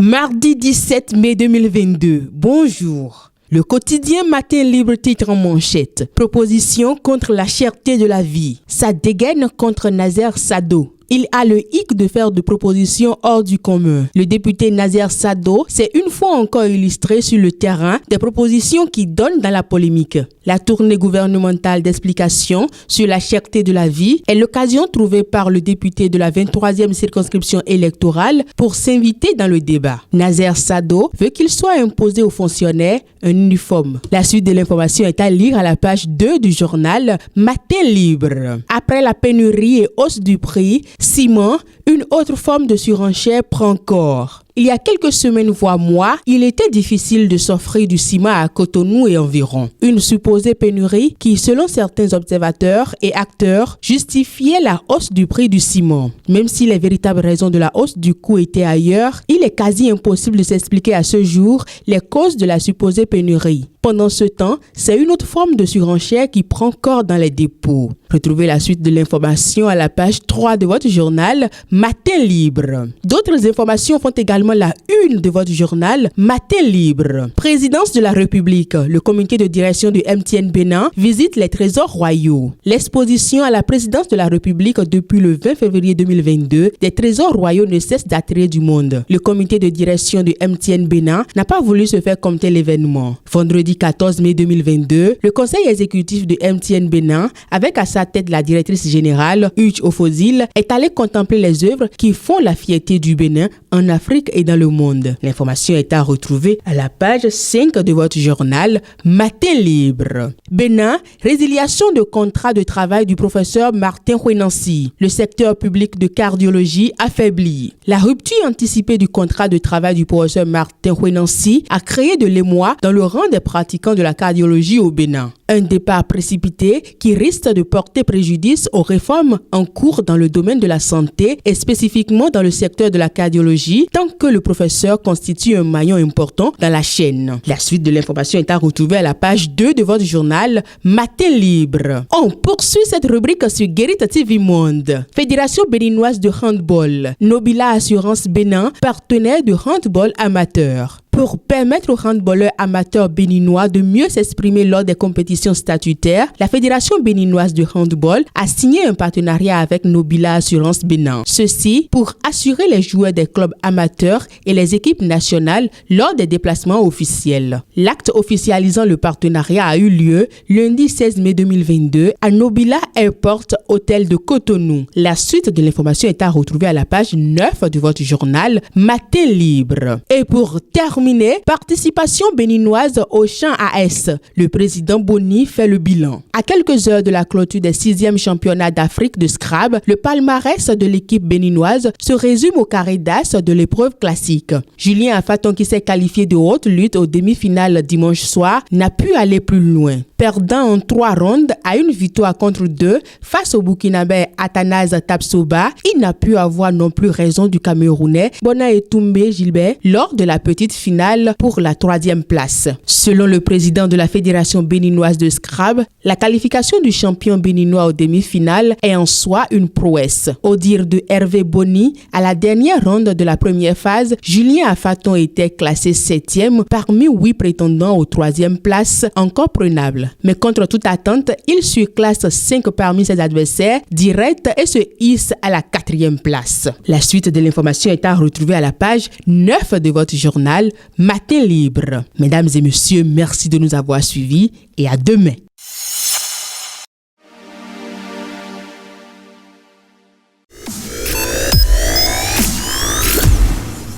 Mardi 17 mai 2022, bonjour. Le quotidien Matin Libre titre en manchette. Proposition contre la cherté de la vie. Ça dégaine contre Nazer Sado. Il a le hic de faire des propositions hors du commun. Le député Nazer Sado s'est une fois encore illustré sur le terrain des propositions qui donnent dans la polémique. La tournée gouvernementale d'explication sur la cherté de la vie est l'occasion trouvée par le député de la 23e circonscription électorale pour s'inviter dans le débat. Nazer Sado veut qu'il soit imposé aux fonctionnaires un uniforme. La suite de l'information est à lire à la page 2 du journal Matin Libre. Après la pénurie et hausse du prix, ciment, une autre forme de surenchère prend corps. Il y a quelques semaines, voire mois, il était difficile de s'offrir du ciment à Cotonou et environ. Une supposée pénurie qui, selon certains observateurs et acteurs, justifiait la hausse du prix du ciment. Même si les véritables raisons de la hausse du coût étaient ailleurs, il est quasi impossible de s'expliquer à ce jour les causes de la supposée pénurie. Pendant ce temps, c'est une autre forme de surenchère qui prend corps dans les dépôts. Retrouvez la suite de l'information à la page 3 de votre journal Matin Libre. D'autres informations font également la une de votre journal Matin Libre. Présidence de la République, le comité de direction du MTN Bénin visite les trésors royaux. L'exposition à la présidence de la République depuis le 20 février 2022 des trésors royaux ne cesse d'attirer du monde. Le comité de direction du MTN Bénin n'a pas voulu se faire comme tel événement. Vendredi 14 mai 2022, le conseil exécutif de MTN Bénin, avec à sa tête la directrice générale, Hugues Ofozil, est allé contempler les œuvres qui font la fierté du Bénin en Afrique et dans le monde. L'information est à retrouver à la page 5 de votre journal Matin Libre. Bénin, résiliation de contrat de travail du professeur Martin Huenancy. Le secteur public de cardiologie affaibli. La rupture anticipée du contrat de travail du professeur Martin Huenancy a créé de l'émoi dans le rang des pratiquants de la cardiologie au Bénin. Un départ précipité qui risque de porter préjudice aux réformes en cours dans le domaine de la santé et spécifiquement dans le secteur de la cardiologie, tant que le professeur constitue un maillon important dans la chaîne. La suite de l'information est à retrouver à la page 2 de votre journal Matin Libre. On poursuit cette rubrique sur Guérite TV Monde. Fédération béninoise de handball. Nobila Assurance Bénin, partenaire de handball amateur. Pour permettre aux handballeurs amateurs béninois de mieux s'exprimer lors des compétitions statutaires, la Fédération béninoise de handball a signé un partenariat avec Nobila Assurance Bénin. Ceci pour assurer les joueurs des clubs amateurs et les équipes nationales lors des déplacements officiels. L'acte officialisant le partenariat a eu lieu lundi 16 mai 2022 à Nobila Airport Hôtel de Cotonou. La suite de l'information est à retrouver à la page 9 de votre journal Matin Libre. Et pour terminer, participation béninoise au Champ AS. Le président Boni fait le bilan. À quelques heures de la clôture des 6e championnats d'Afrique de Scrabble, le palmarès de l'équipe béninoise se résume au carré d'as de l'épreuve classique. Julien Afaton, qui s'est qualifié de haute lutte aux demi-finales dimanche soir, n'a pu aller plus loin. Perdant en 3 rounds à une victoire contre 2 face au Burkinabé Athanase Tapsoba, il n'a pu avoir non plus raison du Camerounais Bona Etumbe Gilbert lors de la petite finale pour la 3e place. Selon le président de la Fédération béninoise de Scrabble, la qualification du champion béninois aux demi-finales est en soi une prouesse. Au dire de Hervé Boni, à la dernière ronde de la première phase, Julien Afaton était classé 7e parmi 8 prétendants aux 3e places encore prenables. Mais contre toute attente, il surclasse 5 parmi ses adversaires directs et se hisse à la 4e place. La suite de l'information est à retrouver à la page 9 de votre journal Matin Libre. Mesdames et messieurs, merci de nous avoir suivis et à demain.